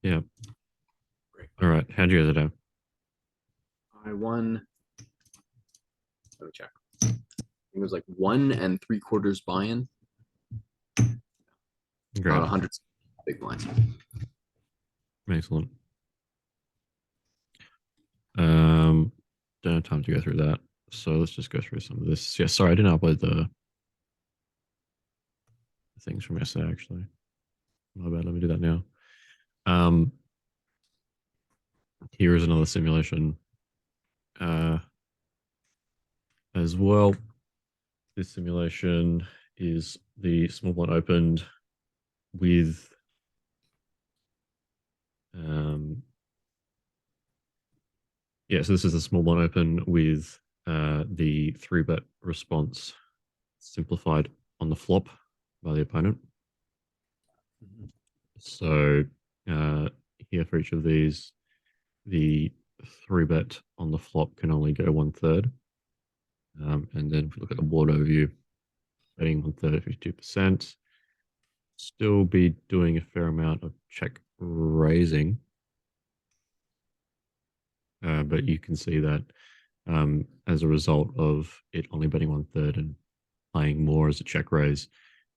Yeah. Great. All right. How'd you guys do? I won. Let me check. I think it was like 1 3/4 buy-in, about Great. 100 big blinds. Excellent. Don't have time to go through that. So let's just go through some of this. Yeah, sorry, I didn't upload the things from yesterday actually. My bad. Let me do that now. Um, Here is another simulation. Uh, as well. This simulation is the small blind opened with um, yeah, so this is a small blind open with the three bet response simplified on the flop by the opponent. So here for each of these, the three bet on the flop can only go 1/3. And then if we look at the board overview, betting 1/3 at 52%, still be doing a fair amount of check raising. But you can see that as a result of it only betting 1/3 and playing more as a check raise,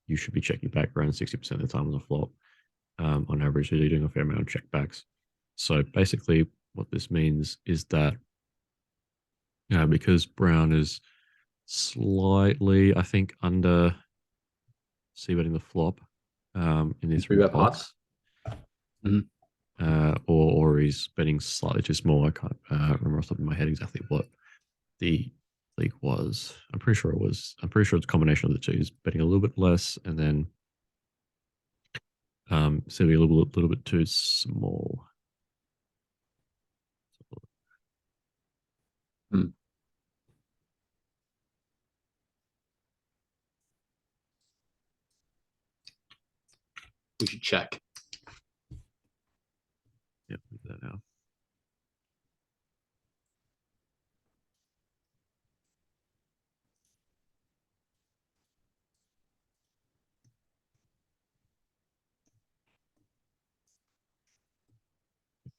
you should be checking back around 60% of the time on the flop. On average, you're doing a fair amount of check backs. So basically, what this means is that because Brown is slightly, I think, under c betting the flop in these Three three bet pots, pots. Mhm. or he's betting slightly too small. I can't remember off the top of my head exactly what the league was. I'm pretty sure it was. I'm pretty sure it's a combination of the two. He's betting a little bit less, and then simply a little bit too small. Hmm. We should check. Yep, do that now.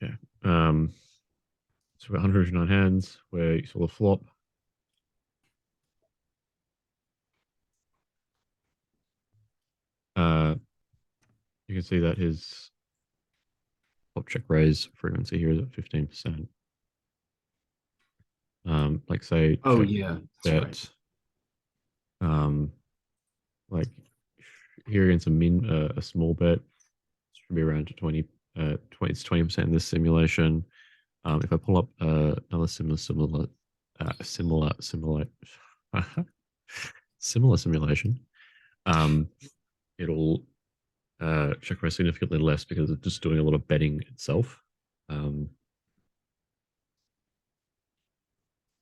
Okay. So we've got 159 hands where you saw the flop. Uh, you can see that his flop check raise frequency here is at 15%. Like say Oh check yeah, that's right. bet, um, like here against a small bet should be around to 20, it's 20% in this simulation. If I pull up another similar similar simulation, um, it'll check raise significantly less because it's just doing a lot of betting itself. Um,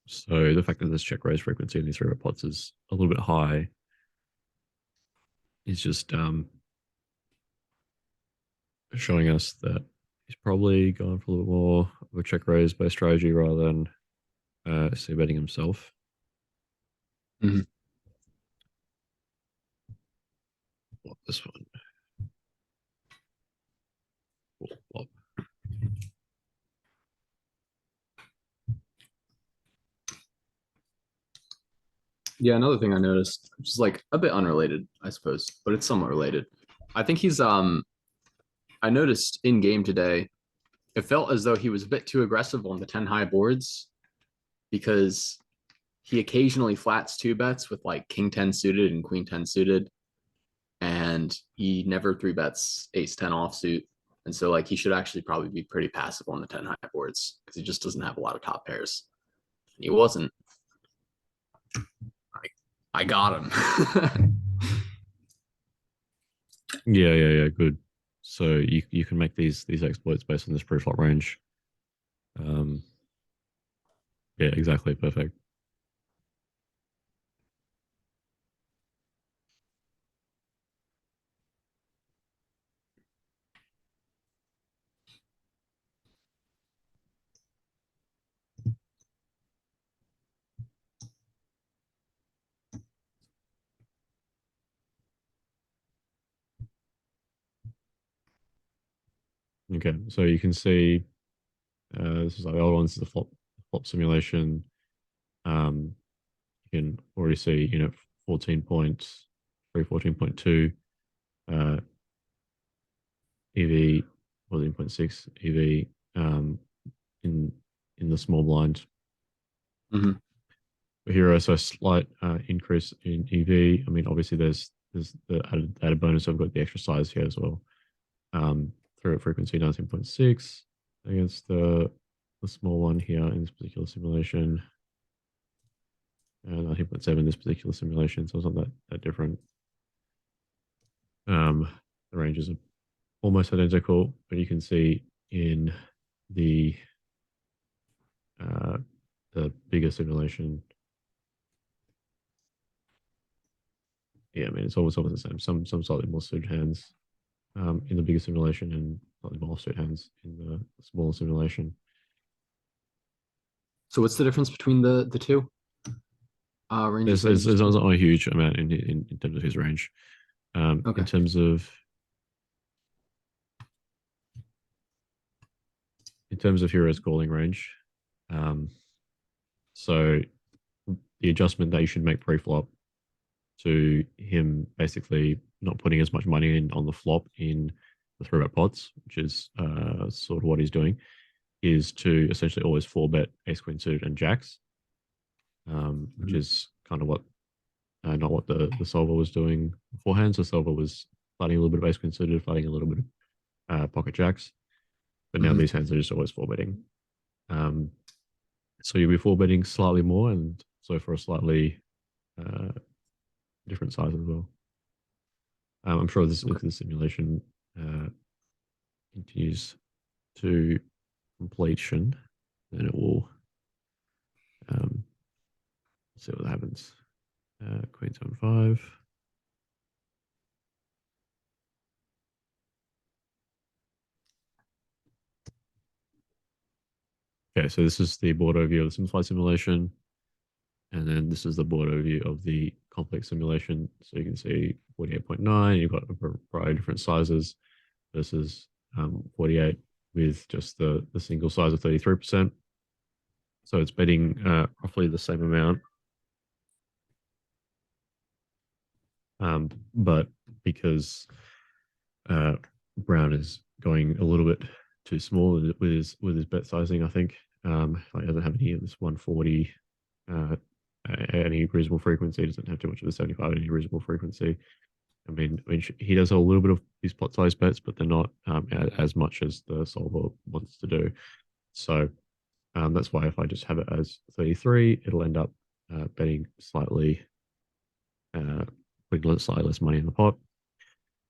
so the fact that this check raise frequency in these three pots is a little bit high is just showing us that he's probably going for a little bit more of a check raise based strategy rather than c betting himself. Mhm. What this one? Flop. Yeah, another thing I noticed, which is like a bit unrelated, I suppose, but it's somewhat related. I think I noticed in game today, it felt as though he was a bit too aggressive on the 10 high boards because he occasionally flats two bets with like king 10 suited and queen 10 suited, and he never three bets ace 10 offsuit. And so like he should actually probably be pretty passive on the 10 high boards because he just doesn't have a lot of top pairs. And he wasn't. I got him. Yeah. Good. So you can make these exploits based on this preflop range. Um, yeah, exactly. Perfect. Okay, so you can see this is like the old ones, the flop simulation. You can already see, 14 points, 14.2 uh, EV, 14.6 EV in the small blind. Hmm. Here also a slight increase in EV. I mean, obviously there's the added bonus. I've got the extra size here as well. Through frequency 19.6 against the small one here in this particular simulation. 19.7 this particular simulation, so it's not that different. The ranges are almost identical, but you can see in the uh, the bigger simulation, yeah, I mean it's almost the same. Some slightly more suited hands in the bigger simulation, and slightly more suited hands in the smaller simulation. So what's the difference between the two ranges that you There's just mentioned? not a huge amount in terms of his range. Okay. In terms of Hero's calling range, um, so the adjustment that you should make pre-flop to him basically not putting as much money in on the flop in the three bet pots, which is sort of what he's doing, is to essentially always four bet ace queen suited and jacks, which Mhm. is kind of what not what the solver was doing beforehand. So solver was flatting a little bit of ace queen suited, flatting a little bit of pocket jacks, but now Mhm. these hands are just always four betting. Um, so you'll be four betting slightly more, and so for a slightly uh, different size as well. I'm sure this if Okay. the simulation uh, continues to completion, then it will um, see what happens. Queen 7 5. Okay, so this is the board overview of the simplified simulation, and then this is the board overview of the complex simulation. So you can see 48.9. You've got a variety of different sizes versus 48 with just the single size of 33%. So it's betting roughly the same amount. But because uh, Brown is going a little bit too small with his bet sizing, I think. Like he doesn't have any of this 140 uh, any reasonable frequency. He doesn't have too much of the 75 any reasonable frequency. He does a little bit of these pot size bets, but they're not as much as the solver wants to do. So that's why if I just have it as 33, it'll end up betting uh, putting slightly less money in the pot.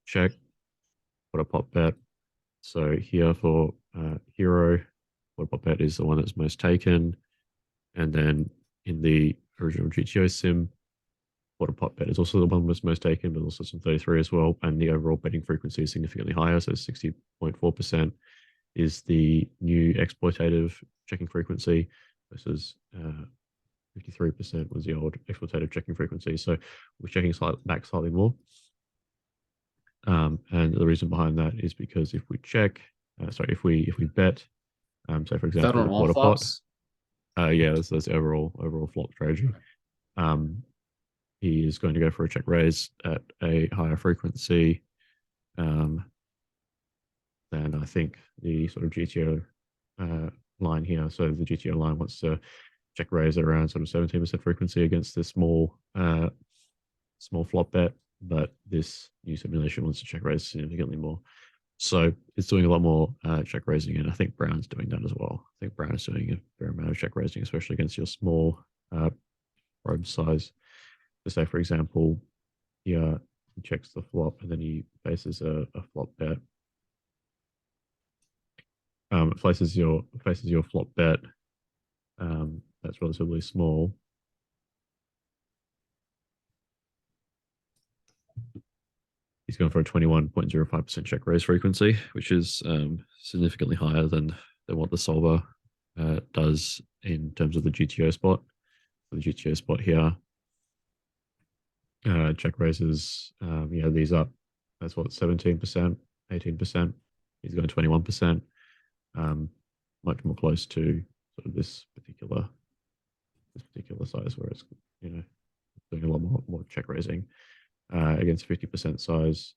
Check, put a pot bet. So here for Hero, what a pot bet is the one that's most taken. And then in the original GTO sim, what a pot bet is also the one that's most taken, but also some 33 as well. And the overall betting frequency is significantly higher. So 60.4% is the new exploitative checking frequency versus 53% was the old exploitative checking frequency. So we're checking back slightly more. And the reason behind that is because if we check, if we bet, so for Is that example, on the all quarter pot, flops? yeah, that's overall flop strategy. Okay. Um, he is going to go for a check raise at a higher frequency um, than I think the sort of GTO line here. So the GTO line wants to check raise at around sort of 17% frequency against this small flop bet, but this new simulation wants to check raise significantly more. So it's doing a lot more check raising, and I think Brown's doing that as well. I think Brown is doing a fair amount of check raising, especially against your small probe size. So say, for example, here he checks the flop and then he faces a flop bet. Faces your flop bet that's relatively small. He's going for a 21.05% check raise frequency, which is significantly higher than what the solver does in terms of the GTO spot. For the GTO spot here, check raises, these up. That's what 17%, 18%. He's going 21%, much more close to sort of this particular size where it's doing a lot more check raising against 50% size.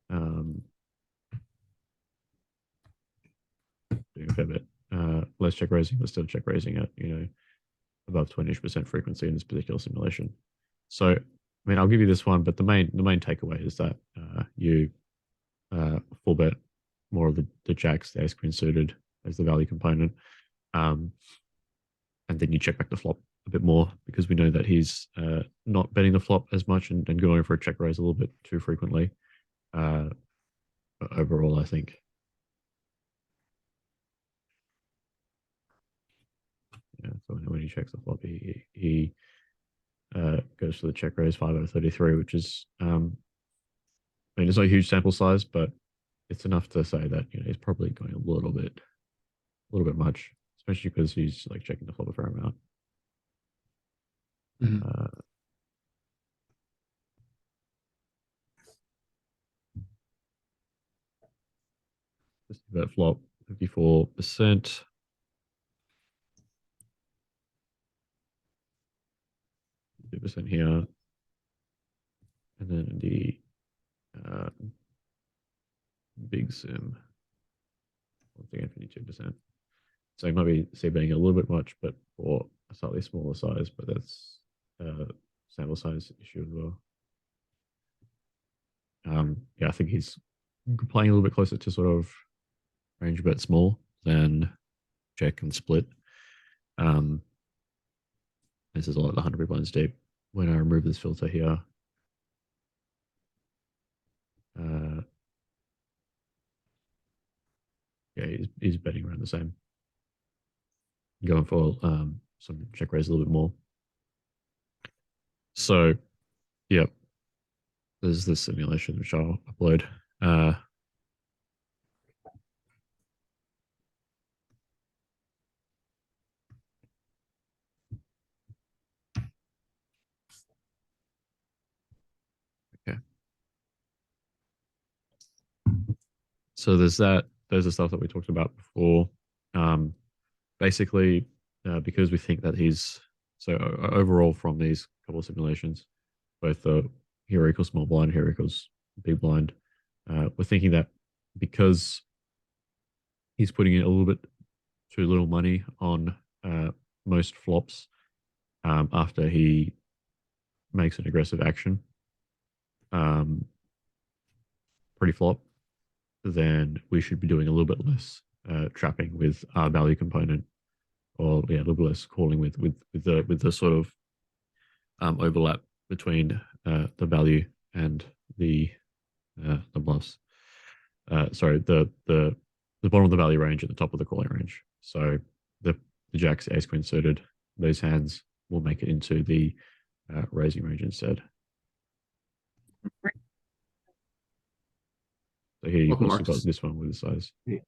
Doing a fair bit less check raising, but still check raising at above 20% frequency in this particular simulation. So, I mean, I'll give you this one, but the main takeaway is that you full bet more of the jacks, the ace queen suited as the value component, and then you check back the flop a bit more because we know that he's not betting the flop as much and going for a check raise a little bit too frequently. But overall, I think. Yeah, so when he checks the flop, he goes for the check raise 5 out of 33, which is, I mean, it's not a huge sample size, but it's enough to say that he's probably going a little bit much, especially because he's like checking the flop a fair amount. Just bet flop 54%. % here, and then the big sim once again 52%. So it might be c-betting a little bit much, but for a slightly smaller size, but that's sample size issue as well. Yeah, I think he's playing a little bit closer to sort of range bet small than check and split. This is a lot of 100 big blinds deep. When I remove this filter here, yeah, he's betting around the same. Going for some check raise a little bit more. So, yeah, there's this simulation which I'll upload. Okay. So there's that. There's the stuff that we talked about before. Basically, because we think that he's overall from these couple of simulations, both the here equals small blind, here equals big blind, we're thinking that because he's putting in a little bit too little money on most flops after he makes an aggressive action pre-flop, then we should be doing a little bit less trapping with our value component, or a little bit less calling with the sort of overlap between the value and the bluffs. Sorry, the bottom of the value range and the top of the calling range. So the jacks, ace queen suited, those hands will make it into the raising range instead. So here you've also got this one with the size. Yeah.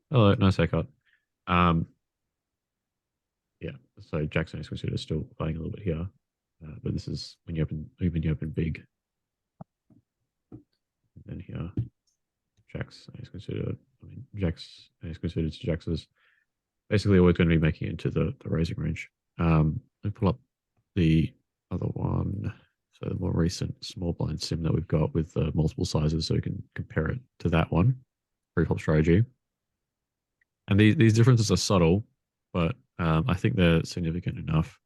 Hello, nice haircut. Yeah, so jacks and ace queen suited are still playing a little bit here, but this is when you open big. And then here, jacks, ace queen suited. I mean, jacks, ace queen suited to jacks is basically always going to be making it into the raising range. Let me pull up the other one. So the more recent small blind sim that we've got with multiple sizes, so we can compare it to that one, pre-flop strategy. And these differences are subtle, but I think they're significant enough.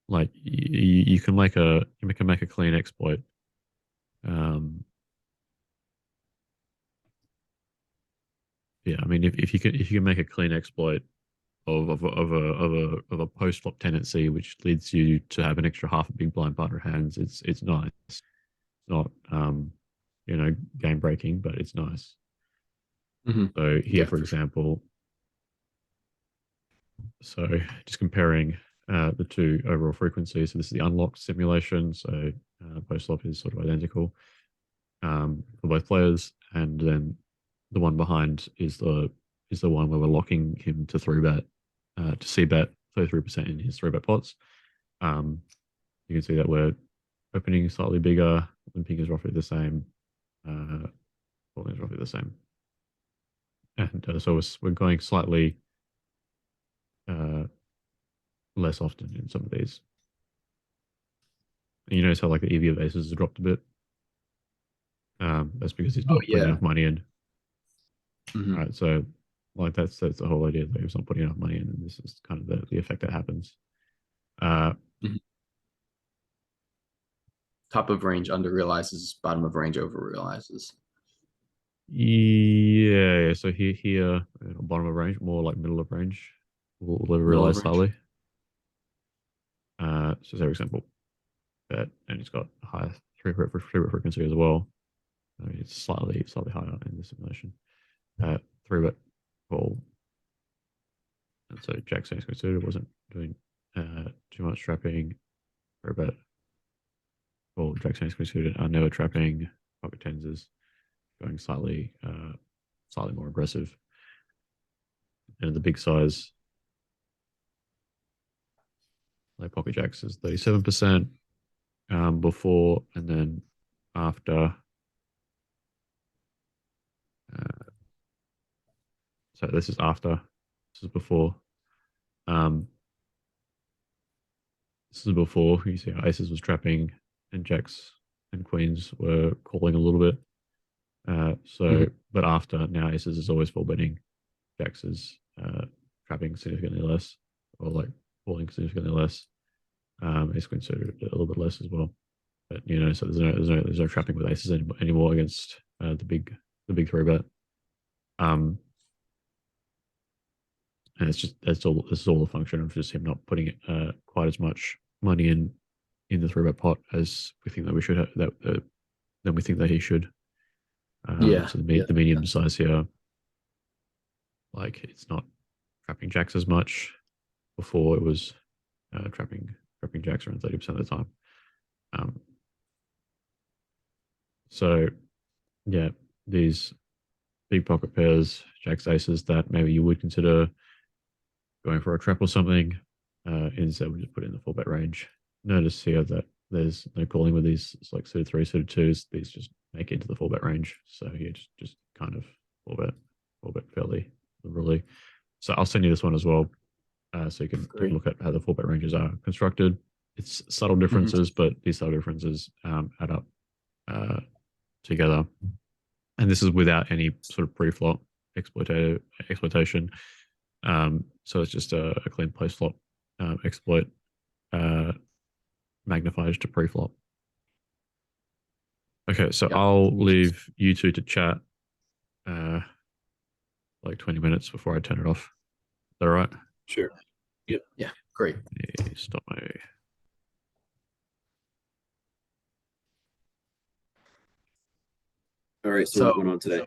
Like you can make a clean exploit. Yeah, I mean, if you can make a clean exploit of a post flop tendency, which leads you to have an extra half a big blind partner hands, it's nice. It's not game breaking, but it's nice. Mm-hmm. So here, for example, so just comparing the two overall frequencies. So this is the unlocked simulation. So post flop is sort of identical for both players, and then the one behind is the one where we're locking him to 3-bet, to c-bet 33% in his 3-bet pots. You can see that we're opening slightly bigger, limping is roughly the same, calling is roughly the same. and so we're going slightly uh, less often in some of these. And you notice how like the EV of aces has dropped a bit. That's because he's Oh not putting yeah. enough money in. Mhm. Right, so like that's the whole idea that he's not putting enough money in, and this is kind of the effect that happens. Uh, Mhm. Top of range under realizes, bottom of range over realizes. yeah, so here bottom of range, more like middle of range, we'll Middle of realize range. slightly. So for example, that and it's got a higher three bit frequency as well. I mean, it's slightly higher in the simulation. Three bit call, and so Jack Saints considered wasn't doing too much trapping. Three bet call Jack Saints considered never trapping. Pocket tens is going slightly more aggressive, and the big size like pocket jacks is 37% before, and then after. Uh, so this is after. This is before. Um, this is before. You see, aces was trapping, and jacks and queens were calling a little bit. Mhm. But after now, aces is always full betting. Jacks is trapping significantly less, or like calling significantly less. Ace queen suited a little bit less as well. But so there's no trapping with aces anymore against the big three bet. Um, and it's just this is all a function of just him not putting quite as much money in the three bet pot as we think that we should have than we think that he should. Yeah. So Yeah. the medium size here, like it's not trapping jacks as much. Before it was trapping jacks around 30% of the time. Um, so yeah, these big pocket pairs, jacks, aces that maybe you would consider going for a trap or something. Instead, we just put it in the full bet range. Notice here that there's no calling with these. It's like suited three, suited twos. These just make it into the full bet range. So yeah, just kind of full bet fairly liberally. So I'll send you this one as well, so you can take a Great. look at how the full bet ranges are constructed. It's subtle Mhm. differences, but these subtle differences add up uh, together. And this is without any sort of pre-flop exploitation. So it's just a clean post-flop exploit uh, magnified to pre-flop. Okay, so Yep. I'll leave you two to chat uh, like 20 minutes before I turn it off. Is that all right? Sure. Yep. Yeah. Great. Stop my. All right. So So what went on today?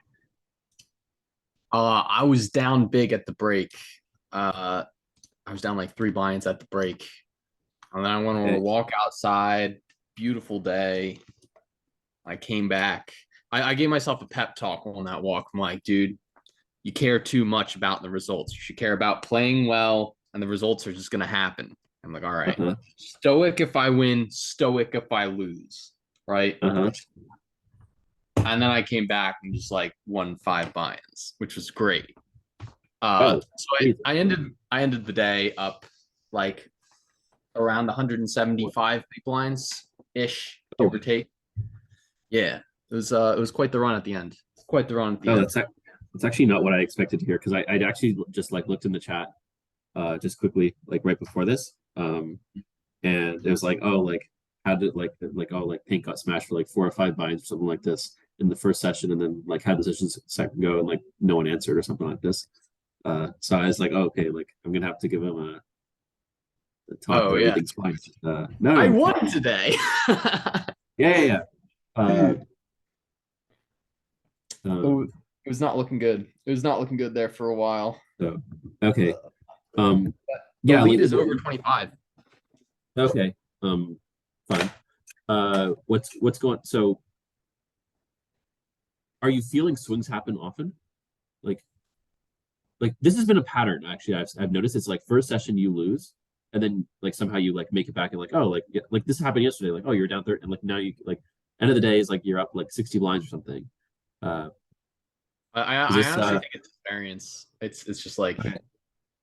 I was down big at the break. I was down like 3 blinds at the break. And then I went on a Okay. walk outside. Beautiful day. I came back. I gave myself a pep talk on that walk. I'm like, dude, you care too much about the results. You should care about playing well, and the results are just going to happen. I'm like, all right, Uh-huh. stoic if I win, stoic if I lose. Right. Uh-huh. And then I came back and just like won 5 buy-ins, which was great. Oh, So amazing. I ended the day up like around 175 big blinds ish, Oh, give or take. Yeah, it was quite the run at the end. Quite the run at the oh, end. that's actually not what I expected to hear because I'd actually just like looked in the chat just quickly like right before this. And it was like, oh, like how did oh like Pink got smashed for like 4 or 5 binds or something like this in the first session, and then like how the second go and like no one answered or something like this. So I was like, oh, okay, like I'm gonna have to give him a talk, Oh but yeah, everything's fine. No, I no, won today. yeah, yeah, yeah. Uh, Oh, um, it was not looking good. It was not looking good there for a while. so okay, um, The yeah, lead like is over 25. okay, fine. What's going? So, are you feeling swings happen often? Like, like this has been a pattern actually. I've noticed it's like first session you lose, and then like somehow you like make it back and like oh like yeah, like this happened yesterday. Like oh you're down 30 and like now you like end of the day is like you're up like 60 blinds or something. Uh, I this honestly think it's variance. It's just like okay.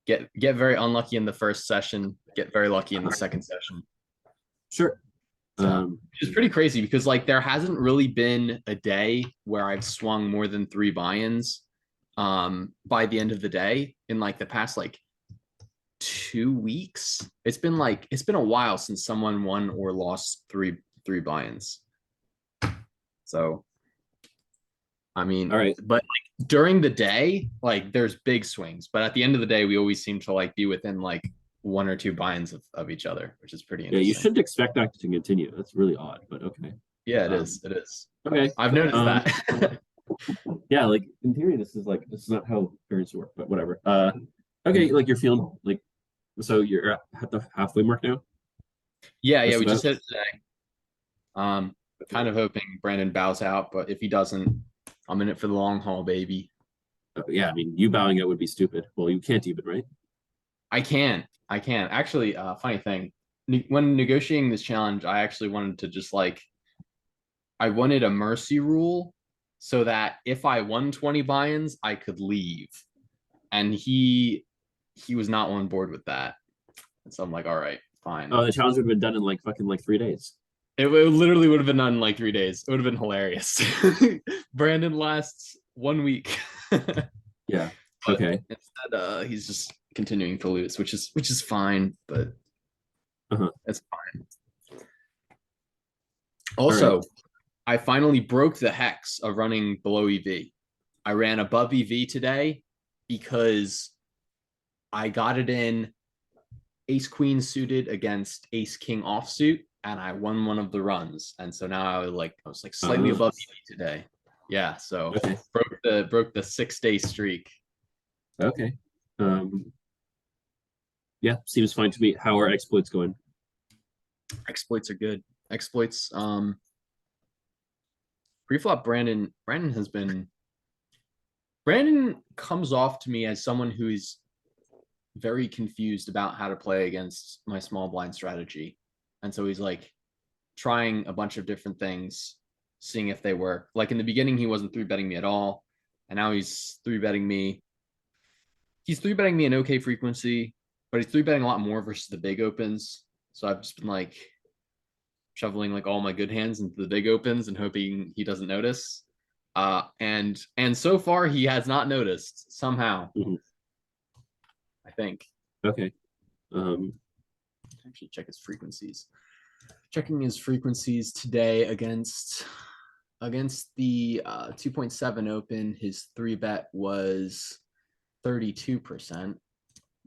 get very unlucky in the first session, get very lucky in the second session. Sure. Which is pretty crazy because like there hasn't really been a day where I've swung more than 3 buy-ins by the end of the day in like the past like 2 weeks. It's been a while since someone won or lost three buy-ins. So I mean, all right. but like during the day, like there's big swings, but at the end of the day, we always seem to like be within like 1 or 2 buy-ins of each other, which is pretty Yeah, interesting. you shouldn't expect that to continue. That's really odd, but okay. Yeah, it is. It is. Okay. I've noticed that. Yeah, like in theory, this is not how variance work, but whatever. Okay, like you're feeling like, so you're at the halfway mark now. Yeah, Just we about? just hit it today. Kind of hoping Brandon bows out, but if he doesn't, I'm in it for the long haul, baby. Yeah, I mean, you bowing out would be stupid. Well, you can't even, right? I can. Actually, funny thing. When negotiating this challenge, I actually wanted to just like I wanted a mercy rule so that if I won 20 buy-ins, I could leave. And he was not on board with that. And so I'm like, all right, fine. Oh, the challenge would have been done in like fucking like 3 days. It literally would have been done in like 3 days. It would have been hilarious. Brandon lasts 1 week. Yeah. Okay. Instead, he's just continuing to lose, which is fine, but it's fine. Also, right. I finally broke the hex of running below EV. I ran above EV today because I got it in ace queen suited against ace king offsuit, and I won one of the runs. And so now I was like slightly above EV today. Yeah, so broke the 6-day streak. Okay. Yeah, seems fine to me. How are exploits going? Exploits are good. Exploits, preflop Brandon comes off to me as someone who's very confused about how to play against my small blind strategy. And so he's like trying a bunch of different things, seeing if they work. Like in the beginning, he wasn't 3-betting me at all. And now he's 3-betting me. He's 3-betting me an okay frequency, but he's 3-betting a lot more versus the big opens. So I've just been like shoveling like all my good hands into the big opens and hoping he doesn't notice. And so far he has not noticed somehow. I think. Okay. Actually check his frequencies. Checking his frequencies today against the 2.7 open, his 3-bet was 32%.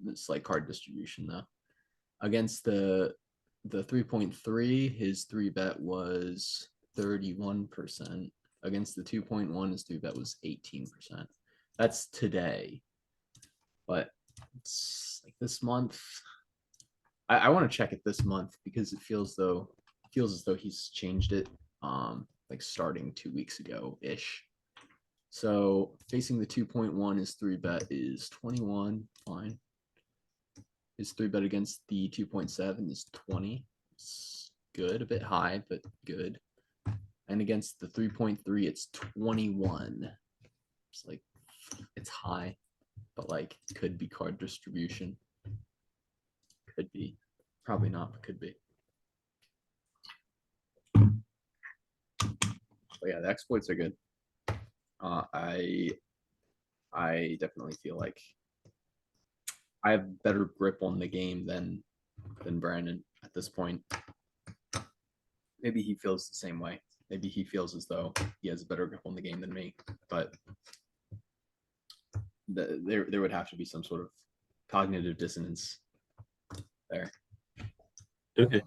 It's like card distribution though. Against the 3.3, his 3-bet was 31%. Against the 2.1, his 3-bet was 18%. That's today. But it's like this month. I want to check it this month because it feels as though he's changed it like starting 2 weeks ago ish. So facing the 2.1, his 3-bet is 21, fine. His 3-bet against the 2.7 is 20. It's good, a bit high, but good. And against the 3.3, it's 21. It's like it's high, but like could be card distribution. Could be. Probably not, but could be. But yeah, the exploits are good. I definitely feel like I have better grip on the game than Brandon at this point. Maybe he feels the same way. Maybe he feels as though he has a better grip on the game than me. But there would have to be some sort of cognitive dissonance there. Okay.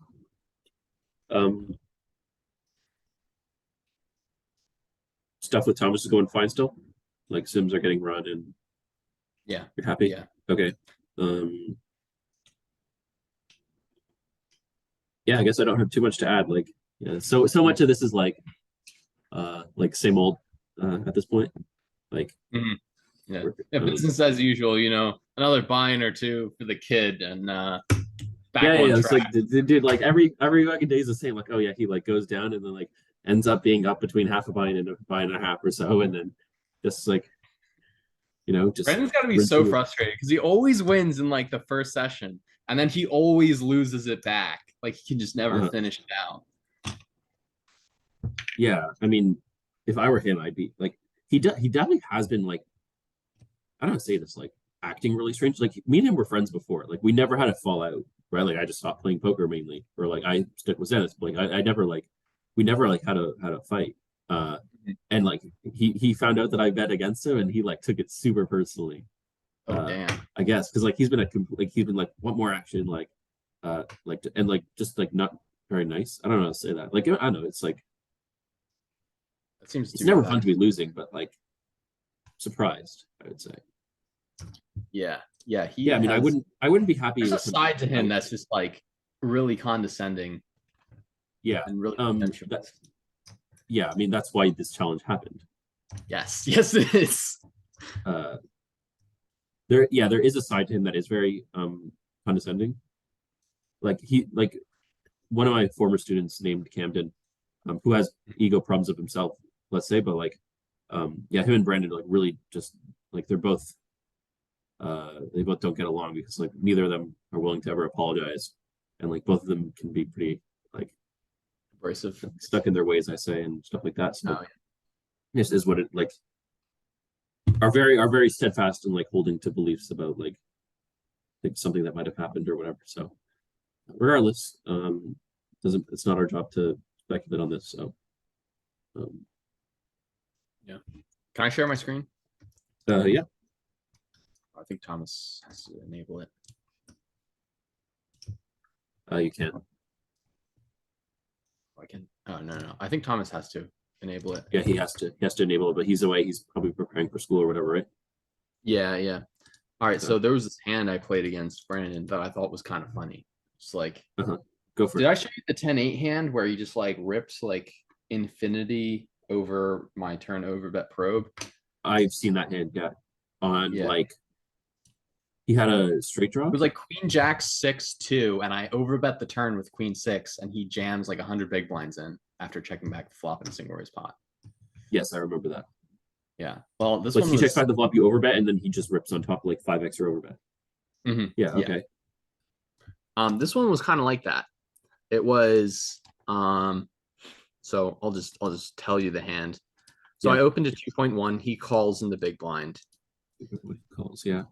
Stuff with Thomas is going fine still? Like Sims are getting run and yeah, you're happy? Yeah. Okay. Yeah, I guess I don't have too much to add. Like, yeah, so much of this is like same old at this point. Like, yeah, business as usual. You know, another buy-in or two for the kid, and back on it's track. like, dude, like every fucking day is the same. Like, oh yeah, he like goes down and then like ends up being up between half a buy-in and a buy-in and a half or so, and then just like You know, just Brandon's got to be rinse so through it. frustrated because he always wins in like the first session, and then he always loses it back. Like he can just never Uh-huh. finish it out. Yeah, I mean, if I were him, I'd be like, he definitely has been like, I don't know how to say this, like acting really strange. Like me and him were friends before. Like we never had a fallout, right? Like I just stopped playing poker mainly, or like I stuck with Zenith. Like I never like, we never like had a fight. And like he found out that I bet against him, and he like took it super personally. Oh damn! I guess because like he's been like want more action, and like just like not very nice. I don't know how to say that. Like I don't know, it's like That seems it's to be never bad. fun to be losing, but like surprised, I would say. Yeah, yeah. He Yeah, I mean, has, I wouldn't be happy there's a with him. side to him that's just like really condescending Yeah, and really that, contentious. yeah. I mean, that's why this challenge happened. Yes, yes, it is. There is a side to him that is very condescending. Like one of my former students named Camden, who has ego problems of himself, let's say, but like yeah, him and Brandon like really just like they're both they both don't get along because like neither of them are willing to ever apologize, and like both of them can be pretty like Abrasive. stuck in their ways, I say, and stuff like that. So Oh, yeah. this is what it like are very steadfast in like holding to beliefs about like something that might have happened or whatever. So regardless, doesn't it's not our job to speculate on this. So Yeah. Can I share my screen? yeah, I think Thomas has to enable it. you can. I can. Oh no. I think Thomas has to enable it. Yeah, he has to enable it, but he's away. He's probably preparing for school or whatever, right? Yeah. All right. So there was this hand I played against Brandon that I thought was kind of funny. It's like, Go for did it. I show you the 10-8 hand where he just like rips like infinity over my turn over bet probe? I've seen that hand, yeah. Yeah. Like he had a straight draw. It was like Queen Jack 6-2, and I overbet the turn with Queen 6, and he jams like 100 big blinds in after checking back the flop in a single raise pot. Yes, I remember that. Yeah. Well, this Like one he was checks back the flop, you overbet, and then he just rips on top like 5x or overbet. Mhm. Yeah, okay. This one was kind of like that. It was so I'll just tell you the hand. So Yeah. I opened to 2.1. He calls in the big blind. Calls, yeah.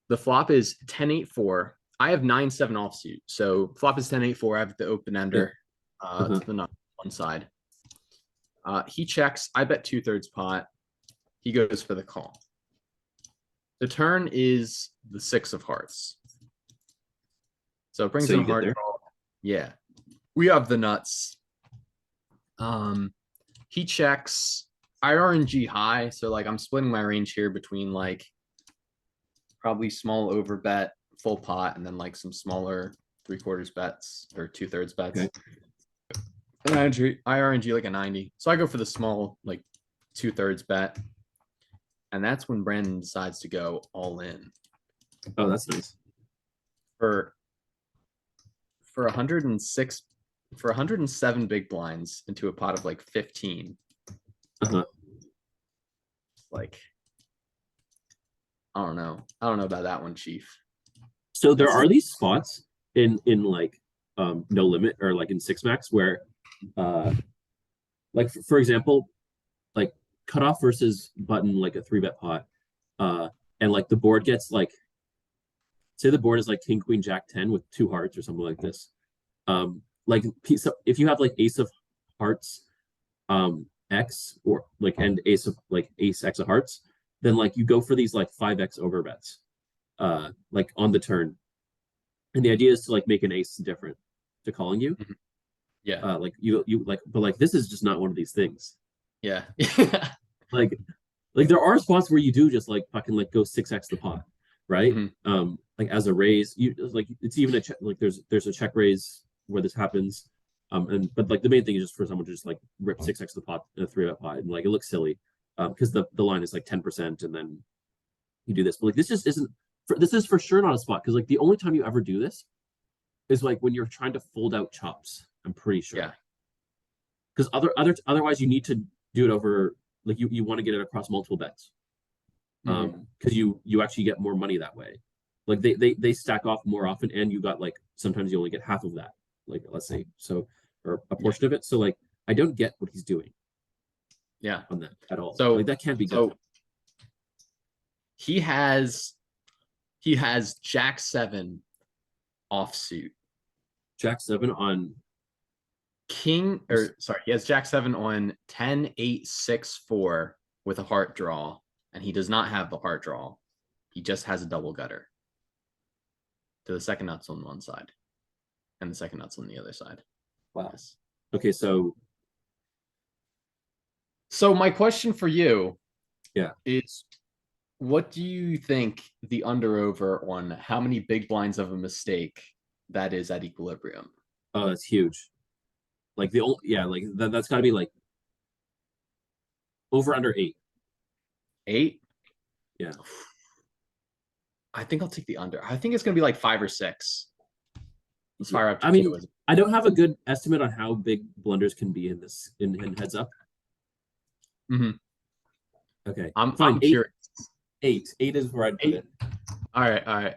The flop is 10-8-4. I have 9-7 offsuit. So flop is 10-8-4. I have the open ender to the nut one side. He checks. I bet 2/3 pot. He goes for the call. The turn is the 6 of hearts. So it brings So in you get heart there? draw. Yeah. We have the nuts. He checks. I RNG high, so like I'm splitting my range here between like probably small over bet, full pot, and then like some smaller 3/4 bets or 2/3 bets. Okay. And I RNG like a 90. So I go for the small like 2/3 bet. And that's when Brandon decides to go all in. Oh, that's nice. For 106 for 107 big blinds into a pot of like 15. Like I don't know about that one, Chief. So there are these spots in like no limit or like in six max where like for example, like cutoff versus button like a 3-bet pot, and like the board gets like, say the board is like king queen jack 10 with 2 hearts or something like this, like if you have like ace of hearts x or like and ace x of hearts, then like you go for these like 5x over bets like on the turn, and the idea is to like make an ace different to calling you. Yeah. Like you like, but like this is just not one of these things. Yeah. like there are spots where you do just like fucking like go 6x the pot, right? Like as a raise, you like it's even a check, like there's a check raise where this happens, but like the main thing is just for someone to just like rip 6x the pot in a 3-bet pot, and like it looks silly because the line is like 10% and then you do this, but like this just isn't this is for sure not a spot, because like the only time you ever do this is like when you're trying to fold out chops, I'm pretty sure. Yeah. Because otherwise you need to do it over, like you want to get it across multiple bets. Because you actually get more money that way. Like they stack off more often, and you got like sometimes you only get half of that, like let's say so, or a portion of it. So like I don't get what he's doing Yeah. on that at all. So like that can't be good. So he has Jack 7 offsuit. Jack 7 on King, or sorry, he has Jack 7 on 10, 8, 6, 4 with a heart draw, and he does not have the heart draw. He just has a double gutter to the second nuts on one side and the second nuts on the other side. Wow. Yes. Okay, so my question for you is what do you think the under over on how many big blinds of a mistake that is at equilibrium? Oh, that's huge. Like the old, like that's got to be like over under 8. 8? Yeah. I think I'll take the under. I think it's going to be like 5 or 6. Let's fire up. I mean, I don't have a good estimate on how big blunders can be in this in heads up. Okay, I'm fine. curious. 8 is where I'd put it. All right.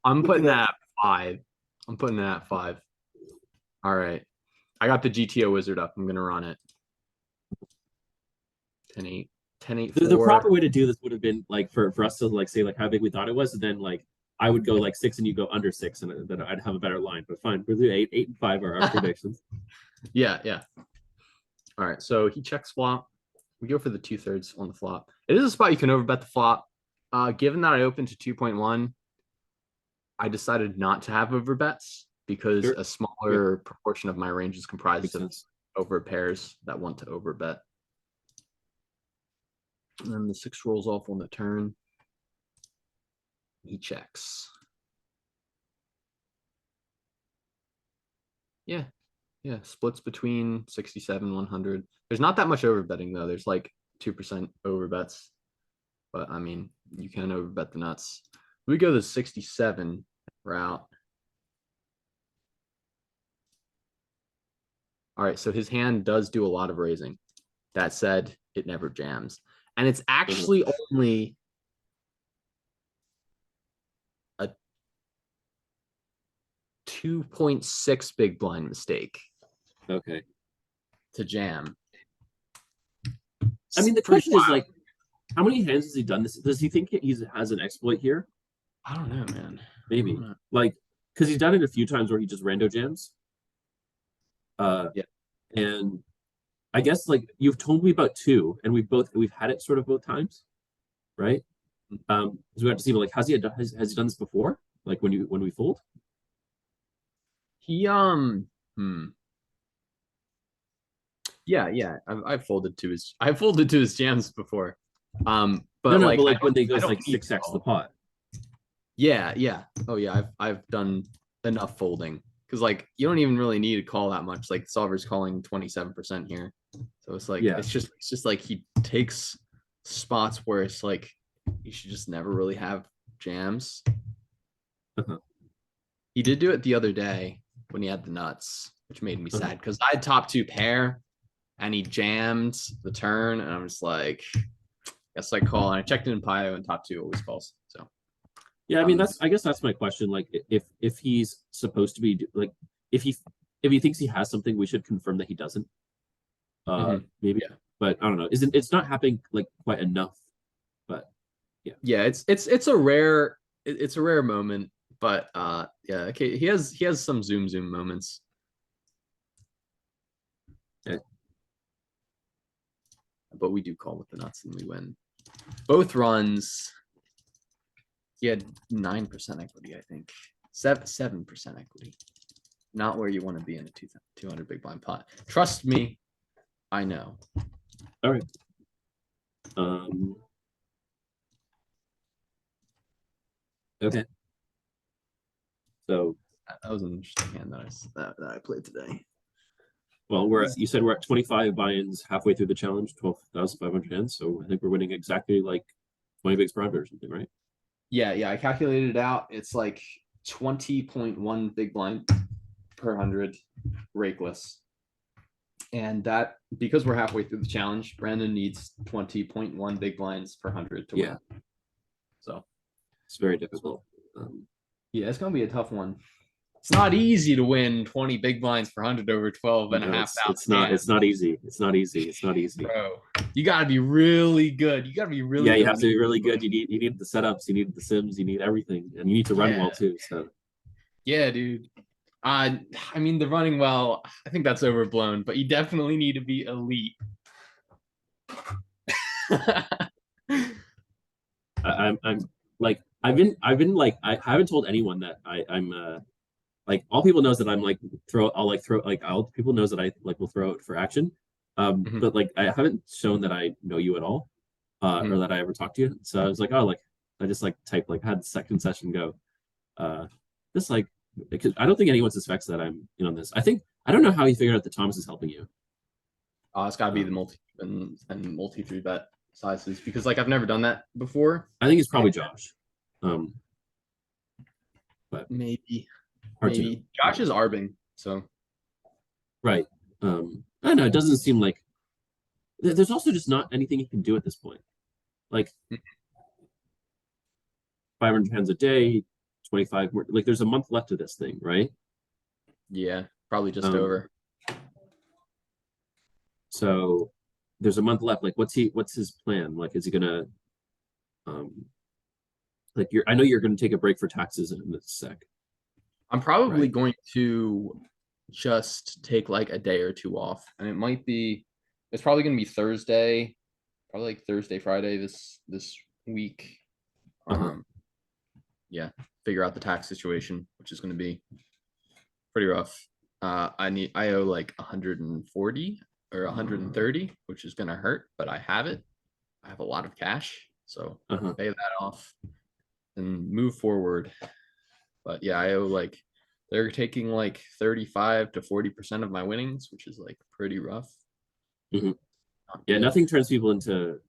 I'm putting that at 5. All right. I got the GTO wizard up. I'm gonna run it. 10-8. 10-8. The proper way to do this would have been like for us to like say like how big we thought it was, and then like I would go like 6 and you go under 6, and then I'd have a better line. But fine, we'll do 8. 8 and 5 are our predictions. Yeah. All right. So he checks flop. We go for the 2/3 on the flop. It is a spot you can overbet the flop. Given that I opened to 2.1, I decided not to have overbets because a smaller proportion of my range is comprised of over pairs that want to overbet. And then the 6 rolls off on the turn. He checks. Yeah. Splits between 67, 100. There's not that much overbetting though. There's like 2% overbets. But I mean, you can overbet the nuts. We go the 67 route. All right, so his hand does do a lot of raising. That said, it never jams. And it's actually only a 2.6 big blind mistake. Okay. To jam. I mean, the question is like, how many hands has he done this? Does he think he has an exploit here? I don't know, man. Maybe. Like, because he's done it a few times where he just rando jams. Yeah. And I guess like you've told me about 2, and we've had it sort of both times, right? So we have to see, but like, has he done this before? Like when we fold? He Yeah. I've folded to his jams before. But no, like, but like when they go like 6x the pot. Yeah. Oh yeah, I've done enough folding because like you don't even really need to call that much. Like solver's calling 27% here, so it's like it's just like he takes spots where it's like you should just never really have jams. He did do it the other day when he had the nuts, which made me sad because I had top 2 pair and he jammed the turn, and I'm just like, guess I call. And I checked it in Pio, and top 2 always calls. So yeah, I mean I guess that's my question. Like if he's supposed to be like if he thinks he has something, we should confirm that he doesn't. Maybe, but I don't know. It's not happening like quite enough. But yeah, it's a rare moment. But okay, he has some zoom moments. Okay. But we do call with the nuts and we win. Both runs. He had 9% equity, I think. 7% equity. Not where you want to be in a 200 big blind pot. Trust me, I know. All right. Okay. So that was an interesting hand that I played today. Well, you said we're at 25 buy-ins halfway through the challenge, 12,500 hands. So I think we're winning exactly like 20 bigs per 100 or something, right? Yeah. I calculated it out. It's like 20.1 big blind per 100 rakeless. And that, because we're halfway through the challenge, Brandon needs 20.1 big blinds per 100 to Yeah. win. So It's very difficult. yeah, it's gonna be a tough one. It's not easy to win 20 big blinds per 100 over 12 and a half thousand. It's not easy. It's not easy. It's not easy. Bro, you gotta be really good. You gotta be really Yeah, good. you have to be really good. You need the setups, you need the sims, you need everything, and you need to run well too. So Yeah, dude. I mean, the running well, I think that's overblown, but you definitely need to be elite. I'm like I've been like I haven't told anyone that I'm like all people knows that I'm like people knows that I like will throw it for action. But like I haven't shown that I know you at all, or that I ever talked to you. So I was like, oh, like I just like typed like had the second session go, just like because I don't think anyone suspects that I'm in on this. I don't know how he figured out that Thomas is helping you. It's gotta be the multi and multi 3-bet sizes because like I've never done that before. I think it's probably Josh. But Maybe. hard to Maybe. know. Josh is arbing, so Right. I don't know. It doesn't seem like there's also just not anything you can do at this point. Like 500 hands a day, 25 more. Like there's a month left of this thing, right? yeah, probably just over. So there's a month left. Like what's his plan? Like is he gonna like I know you're gonna take a break for taxes in a sec. I'm probably Right. going to just take like a day or two off, and it's probably going to be Thursday, probably like Thursday, Friday this week. Yeah, figure out the tax situation, which is going to be pretty rough. I owe like 140 or 130, which is going to hurt, but I have it. I have a lot of cash, so pay that off and move forward. But yeah, I owe like they're taking like 35 to 40% of my winnings, which is like pretty rough. Yeah, nothing turns people into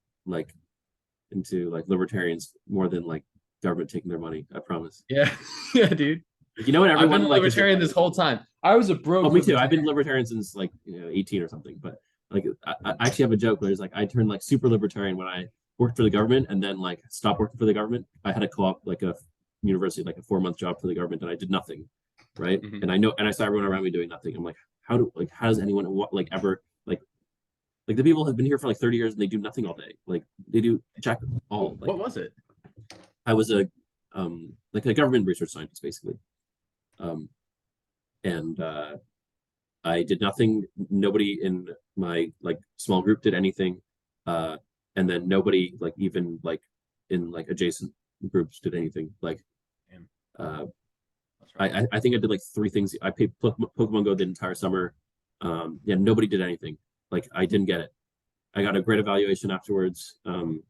libertarians more than like government taking their money. I promise. Yeah, yeah, dude. You know what? I've Everyone been a like libertarian this whole time. I was a broke. Oh, me too. I've been libertarian since like 18 or something. But like I actually have a joke where it's like I turned like super libertarian when I worked for the government and then like stopped working for the government. I had a co-op like a university, like a 4-month job for the government, and I did nothing, right? And I saw everyone around me doing nothing. I'm like, how does anyone like ever like the people have been here for like 30 years and they do nothing all day. Like they do jack all. Like, what was it? I was a like a government research scientist basically. And I did nothing. Nobody in my like small group did anything. And then nobody like even like in like adjacent groups did anything. Like I think I did like 3 things. I played Pokemon Go the entire summer. Yeah, nobody did anything. Like I didn't get it. I got a great evaluation afterwards. Don't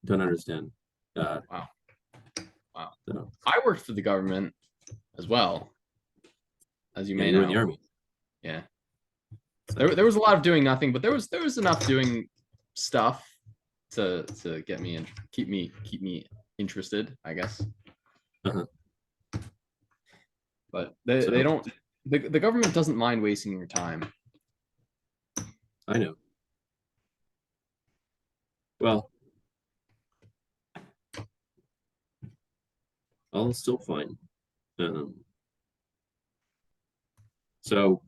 understand. Wow. So. I worked for the government as well, as you may know. know. In the army. Yeah. There was a lot of doing nothing, but there was enough doing stuff to get me and keep me interested, I guess. But they don't. The government doesn't mind wasting your time. I know. Well, all still fine. So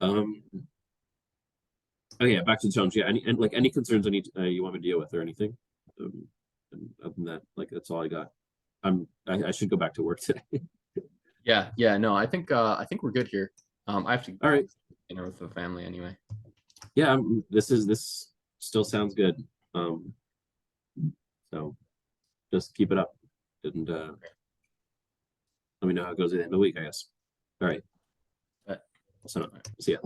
oh yeah, back to the challenge. Yeah, any concerns you want me to deal with or anything? And other than that, like that's all I got. I should go back to work today. Yeah, no, I think we're good here. I have to all right dinner with the family anyway. Yeah, this still sounds good. So just keep it up and let me know how it goes at the end of the week, I guess. All right. So see ya.